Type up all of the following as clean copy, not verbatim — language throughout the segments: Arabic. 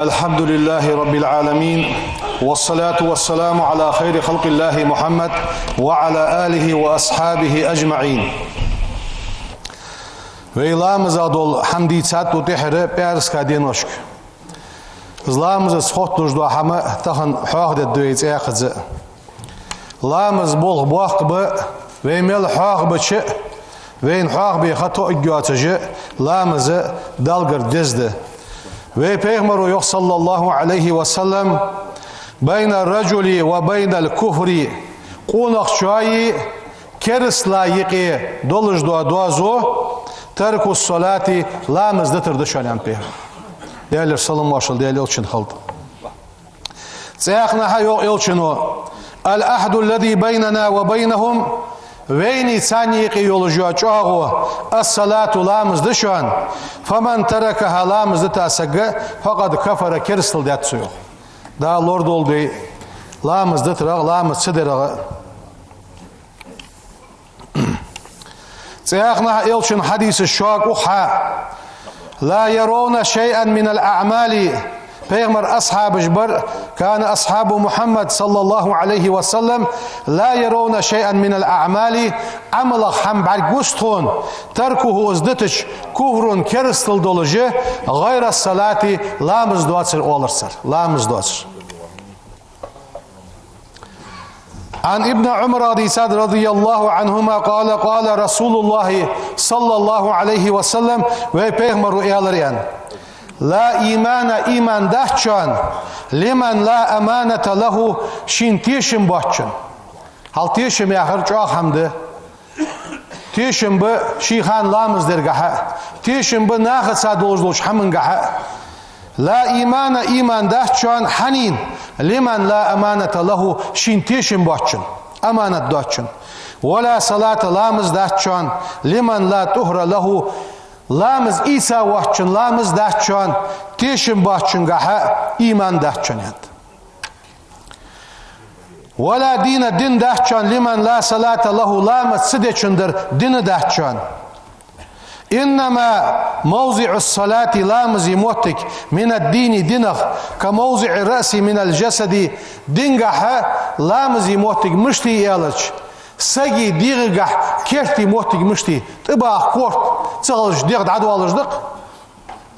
الحمد لله رب العالمين والصلاة والسلام على خير خلق الله محمد وعلى آله وأصحابه أجمعين. وإلامز أدول حمدي تات وتحر بيرس كادينوشك. إسلامز سخط نجدو حما تخن حاخد الدويت أخذ. لامز بول بواق ب ويمل حاخ بش وين حاخ بخطو إجواتج لامز دالجر دزد. Ve Peygamber yok sallallahu aleyhi ve sellem beyne raculi ve beynel kufri kunak şuayi keris layıqı doluş duazo terkus salati lamız dıtırdı şölen Peygamber. Değerli salam başıl değerli elçin haldı. Zeyakna ha yok elçin o. El ahdu lezi beynena ve beynehum Veyni saniqi yolu juaçağı as-salatu lamızdı şu an. Faman terakaha lamızdı tasagga fakat kafara kersıl diyatıyor. Daha lord oldu lamızdı tırağı lamız sıdırağı. Zeyakna elçin hadisi şuak uha. La yerona şey'en minel a'mali. Peygamber ashabı jbar كان أصحاب محمد صلى الله عليه وسلم لا يرون شيئا من الأعمال عمل هم برگوستون تركه ازدتش كفر كرستل دولجه غير الصلاة لامز دواتر أولرسر لامز دواتر. عن ابن عمر رضي الله عنهما قال رسول الله صلى الله عليه وسلم وبيغمر إيالريان لا إيمان إيمان دهچان لمن لا أمانة له شين تيشم بحچن هل تيشم ياخر چاق حمده تيشم ب شيخان لامز درگاه تيشم ب ناخد سادولش حمنگاه لا إيمان إيمان دهچان حنين لمن لا أمانة له شين تيشم بحچن أمانة دهچن ولا صلاة لامز دهچان لمن لا طهر له Lamız İsa vahçın, lamız dahçan, teşim bahçın gaha, iman dahçan yad. Vela dine din dahçan, liman la salata lahu, lamız sıdeçındır, dini dahçan. İnnema mevzi'us salati lamız imottik, mined dini dinah, ka mevzi'i rasi minel cesedi, din gaha, lamız imottik, müşti iyalaç. Саги дирга керти мотиг мышти тыба корт цалж дирд адвалждык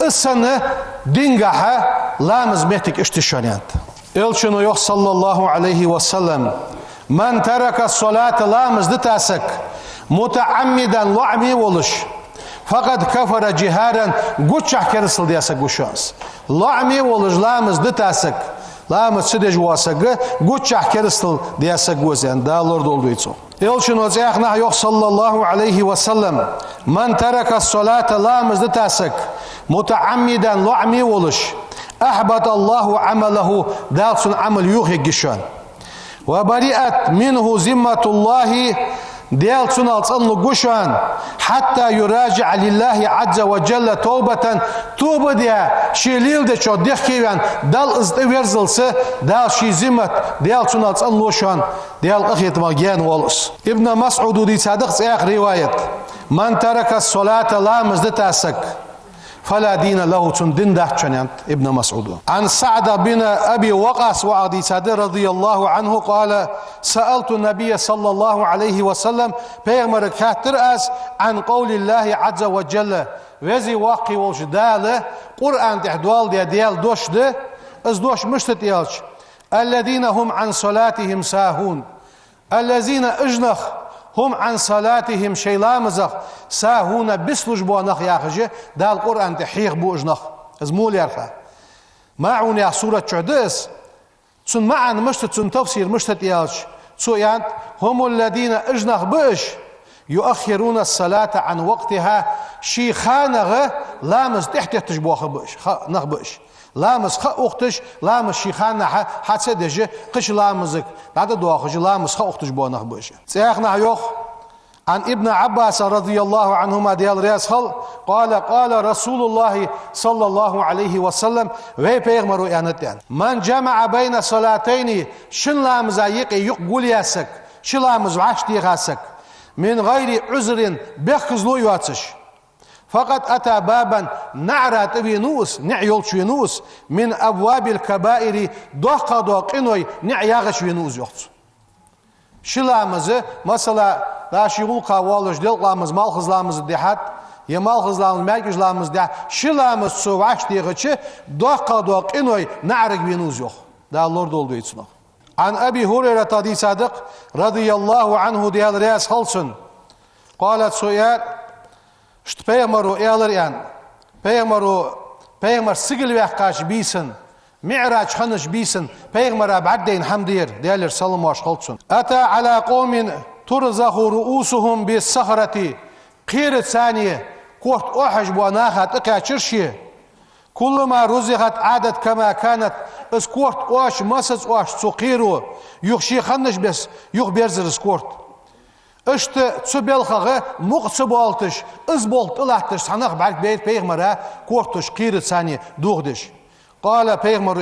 ысаны дингаха ламыз метик иштишанят элчино yok sallallahu aleyhi ve sellem man taraka salata lamız ditasak mutaammidan la'mi oluş fakat kafara ciharan guçah kerisıl diyasak guşans la'mi oluş lamız ditasak lamız sidej wasagı guçah kerisıl diyasak gozen da lord oldu iço Elçin ocağına yok sallallahu aleyhi ve sellem man teraka salata lamızdı tasak mutaammiden la'mi oluş ahbatallahu amalehu dalsun amel yuhi gişan ve bari'at minhu zimmatullahi dalsun alsanlu guşan hatta yuraci'a lillahi azza ve celle tawbatan tuba diye şililde ço dehkeven dal ızdı verzilse dal şi zimmet dalsun alsanlu şan dal akhitma gen wolus ibn mas'ud di sadiq sayaq rivayet man taraka as-salata lamızdı tasak فلا دين له تندن دهچنيان ابن مسعود عن سعد بن أبي وقاص وعدي سعد رضي الله عنه قال سألت النبي صلى الله عليه وسلم بيغمر كاتر أس عن قول الله عز وجل وزي واقي وجدال قرآن تحدوال ديال دوش ده از دوش مشتت يالش الذين هم عن صلاتهم ساهون الذين اجنخ هم عن صلاتهم شيلامزخ ساهون بسلج بونخ ياخجه دال قرآن تحيق بو اجنخ ازمول يرخا معون يا سورة شعدس تسن معن مشتت تسن تفسير مشتت يالش سويانت هم الذين اجنخ بش يؤخرون الصلاة عن وقتها شيخانغ لامز تحت تجبوخ بش نخ بش لامز خ اختش لامز شيخان حادثه دجه قش لامزك بعد دواخج لامز خ اختش بونخ بش سيخنا يوخ عن ابن عباس رضي الله عنهما ديال رياس خل قال رسول الله صلى الله عليه وسلم ve peygamber uyanıtyan man cema'a beyne salatayni şun lamza يقول yasak şun lamz vaş diyasak min gayri uzrin bekizlu yatsış فقد أتى بابا نعرات بينوس نعيولش بينوس من أبواب الكبائر دوق دوق إنوي نعياغش بينوس يوخت شلامز مثلا لا شغل قوالش دل لامز مال خزلامز ديحات يا مال خزلامز ماجش لامز ديح شلامز سواش ديغتش دوق دوق إنوي نعرق بينوس يوخ ده الله دول يتصنع عن أبي هريرة رضي صادق رضي الله عنه ديال رياس خلصن قالت سويات شت پیغمبرو ایالریان پیغمبر سگل وقاش بیسن معراج خنش بیسن پیغمبر بعدين حمدير ديالر سلام واش خلصن أتى على قوم ترزخ رؤوسهم بالصخرة قيرة ثانية كوت أوحش بوناخات اقاشرشي كلما رزقت عادت كما كانت اس كورت اوش مسز اوش سقيرو يخشي خنش بس يخبرزر سكورت اشت تسبيلخه مقصبالتش ازبولت الاتش سنخ بعد بيت بيغمره كورتش قيرة ثانية دوغدش قال بيغمر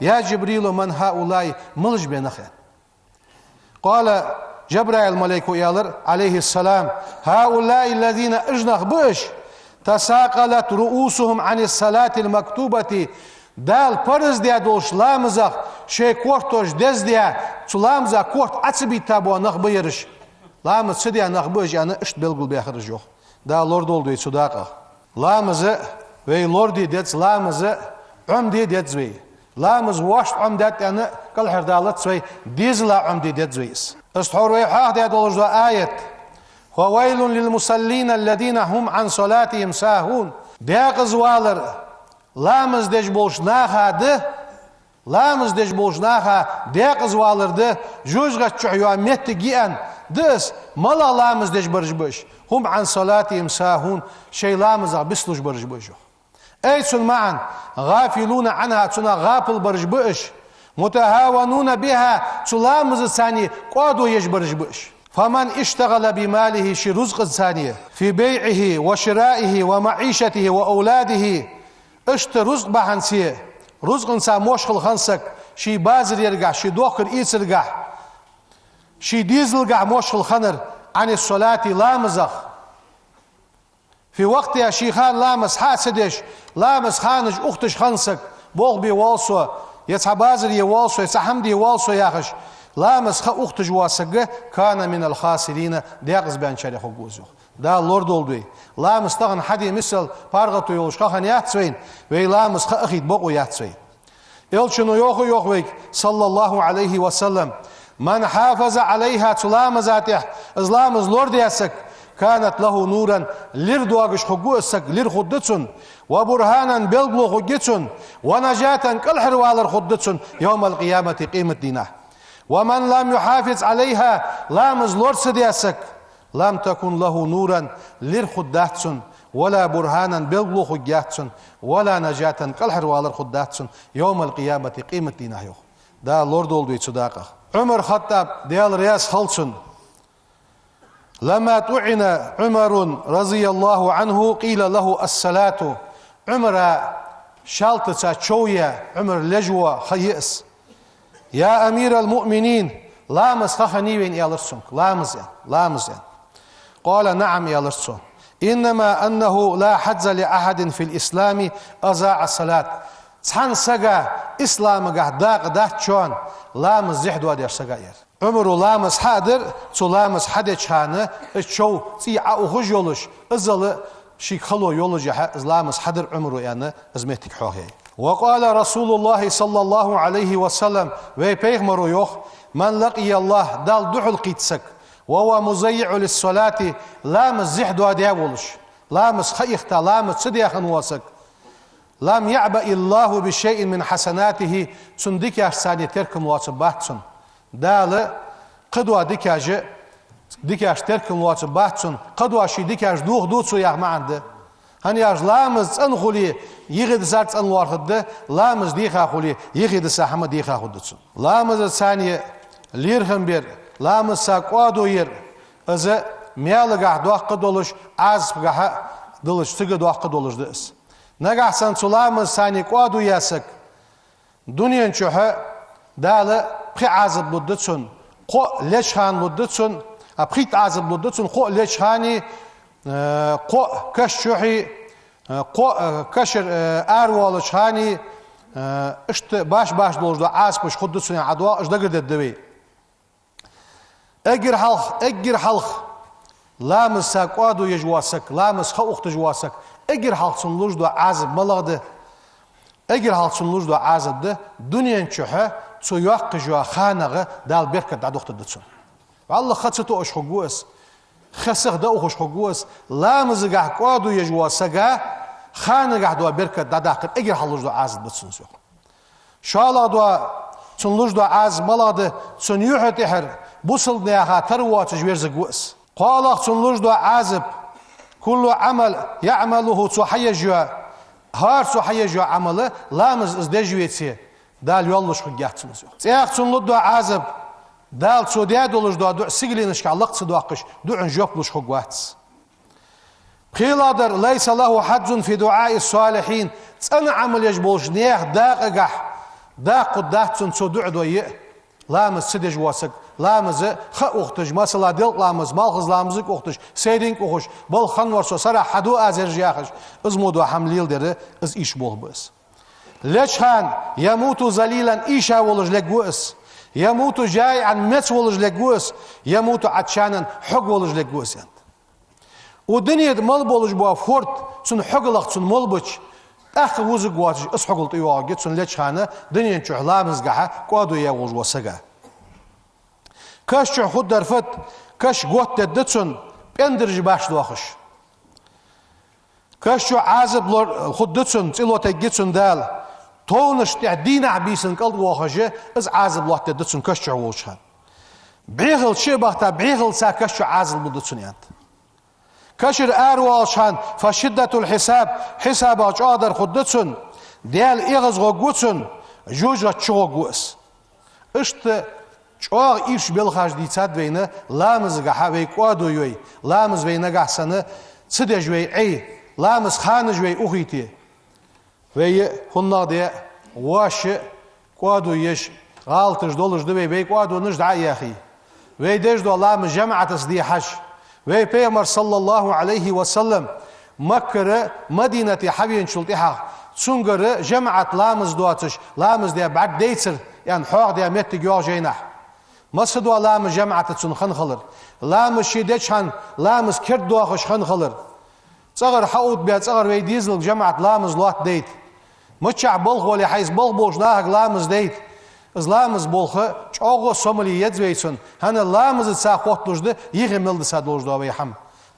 يا جبريل من هؤلاء ملج بينخ قال جبرائيل ملك يالر عليه السلام هؤلاء الذين اجنخ بش تساقلت رؤوسهم عن الصلاة المكتوبة دال فرز ديا دولش لامزخ شي كورتوش دز ديا تلامزا كورت عصبي تابو نخبيرش لامز سديا نخبيرش يعني اشت بلغل بيخرج جوخ دا لورد oldu يتسوداقه لامز وي لوردي ديتس لامز عمدي ديتس وي لامز واشت عمدات يعني كل حردالت وي ديزلا عمدي ديتس ويس استحور وي حاق ديا دولش آية وويل للمصلين الذين هم عن صلاتهم ساهون ديق زوالر لامز ديش بولشناها ده لامز ديش بولشناها ديق زوالر ده جوجغا تشعيوا ميت جيان دس ملا لامز ديش برجبش هم عن صلاتهم ساهون شي لامز بسلوش برجبش ايسون معا غافلون عنها تنا غافل برجبش متهاونون بها تلامز ثاني قادو يش برجبش فمن اشتغل بماله شي رزق ثانية في بيعه وشرائه ومعيشته وأولاده اشت رزق بحنسية رزق انسان موشخل خنسك شي بازر يرقع شي دوخر ايسرقع شي ديزلقع موشخل خنر عن الصلاة لامزخ في وقتها شي خان لامز حاسدش لامز خانش اختش خنسك بوغ بي والسو يتسع بازر يوالسو يتسع حمدي يوالسو ياخش لامز خا اختج واسقه كان من الخاسرين ديغز بان شريخ وجوزو دا لورد اولدوي لامز تغن حدي مثل بارغتو يولش خان ياتسوين وي لامز خا اخيد بوغو ياتسوين يلشنو يوخو يوخويك صلى الله عليه وسلم من حافظ عليها تلامزاته ازلامز لورد ياسك كانت له نورا لردواغش خجوسك لرخدتسن وبرهانا بلغلو خجتسن ونجاة كالحروالر خدتسن يوم القيامة قيمة دينه ومن لم يحافظ عليها لامز لورس دياسك لم تكن له نورا لرخداتسن ولا برهانا بلغلو خجاتسن ولا نجاة كالحروالر خداتسن يوم القيامة قيمة دينه يوم دا لورد oldu يتصداقه عمر خطاب ديال رياس خلصن لما طعن عمر رضي الله عنه قيل له الصلاة عمر شالت تشوية عمر لجوة خيئس يا أمير المؤمنين لامز خخنيوين يالرسون لامز قال نعم يالرسون إنما أنه لا حد لأحد في الإسلام أضاع الصلاة تحن سجا إسلام قهداق ده شون لامز زحدوا دير سجاير عمره لامز حادر تو لامز حد شانه شو تي أخرج يولش أزل شيء خلو يولج لامز حدر عمره يعني أزمتك حوهي وقال رسول الله صلى الله عليه وسلم ويبيغمرو يوخ من لقي الله دال دحل قيتسك وهو مزيع للصلاة لامز زحدوا ديولش لامز خيختا لامز صديخن واسك لم يعبأ الله بشيء من حسناته سندك أحساني تركم واتباتسن دال قدوة ديكاش تركم واتباتسن قدوة شي ديكاش دوغدوتسو يغمعنده هنياش لامز انخولي يغيد سارت انوار خده لامز ديخا خولي يغيد ساحمة ديخا خدتسن لامز الثانية ليرهم بير لامز ساقوادو ير ازا ميالغا دوخ دولش عزبغا دولش تيغا دوخ دولش دس نگاه سن سلامز ثاني قوادو ياسك دنيا چوها داله بخي عزب بودتسن قو لشهان بودتسن ابخيت عزب بودتسن قو لشهاني قو كشوحي قو كشر أروال شاني اشت باش دولج دو عاسبش خد سنة عدوا اش دقر الدوي اجر حلخ لامس ساقوادو يجواسك لامس خوخت جواسك اجر حلخ سنلوج دو عازب ملغده اجر حلخ سنلوج دو عازب ده دنيا نشوحه سو يوق جوا خانغه دال بركت دادوخت دتسون والله خصتو اش خغوس خسخ ده اخش خغوس لامس غا قوادو يجواسك خانغه دو بركت داداخت اجر حلوج دو عازب دتسون شالا دو سنلوج دو عازب ملغده سن يوحتحر بوصل نياها تروات جويرزغوس قال سنلوج دو عازب كل عمل يعمله صحيجوا هار صحيجوا عمله لامز ازدجويتي دال يولش خجاتسمز ياخ سنلوج دو عازب دال سوديا دولج دو سيغلينش الله دو اقش دو انجوبلش خجواتس قيلادر ليس له حد في دعاء الصالحين صنع عمل يجبولش نياخ داق داتسن سو دعدو لامز سدج واسق لامز خاوختج مثلا دل لامز مالخز لامزك اوختج سيدين اوخش بل خنور سو سرا حدو ازرجاخش ازمودو حمليل دره از ايش بول بس لشان يموت ذليلا ايشا ولج لغوس يموت جايعا مت ولج لغوس يموت عطشانا حق ولج لغوس ودنيا مال بولج بو فورت سن حقلق سن مولبچ اخ وزق واتش اس حقلت يواجد سن لشانه دنيا نشو لامز غا قادو يولج وسغا كاش خود درفت كاش قوت دتسون بندرج باش دوخش كاش عازب لور خود دتسون تلوت جتسون دال تونش تعدين عبيسن قلد وخشه از عازب لوت دتسون كاش ووشان بيغل شي بختا بيغل سا كاش عازب دتسون يانت كاشر اروالشان فشدة الحساب حساب اجادر خود دتسون ديال ايغز غوتسون جوجا تشوغوس اشت چوغ ایش بلخاش دیتاد وینه لامز گه وی قادو یوی لامز وینه گه سنه صدج وی ای لامز خانج وی اوخیتی وی خنا دی واش قادو یش غالتش دولش دوی وی قادو نش دعای اخی وی دج دو لام جماعت دی حش وی پیغمبر صلی الله علیه و سلم مکه مدینه حبین شلتها سونگر جماعت لامز دواتش لامز دی بعد دیتر يعني حوغ دی مت گیو جینه مصدوا لام جماعة تسون خلر لام شيدشان لامز كرد دوخش خلر صغر حوت بيت صغر ويديزل جماعة لامز لوات ديت متشع بلخ ولا حيز بلبوش ناهق لامز ديت از لامز بلخ چوغو سوملي يدزويسون هنا لامز تسا خوتلوجده يغي ملد سادلوجده ويحم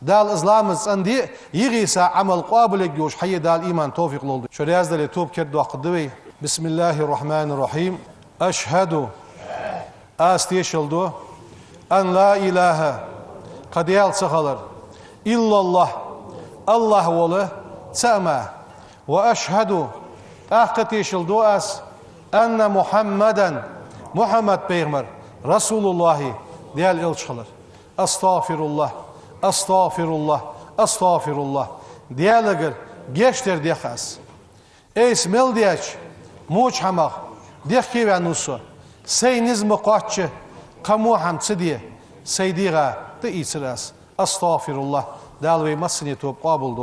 دال از لامز اندي يغي سا عمل قابل جوش حي دال ايمان توفيق لولد شرياز دل توب كرد وقدوي بسم الله الرحمن الرحيم اشهد استيشلدو أن لا إله قد يلسخلر إلا الله الله وله سما وأشهد أحقتيشلدو أن محمدا محمد بيغمر رسول الله ديال إلشخلر أستغفر الله أستغفر الله أستغفر الله ديالغر جيشتر ديخاس اسمل دياش موش حماغ ديخي وانوسو سينز مقاتش قموحم تديه سيديغا تئيسراس أستغفر الله دالوي مسني توب قابل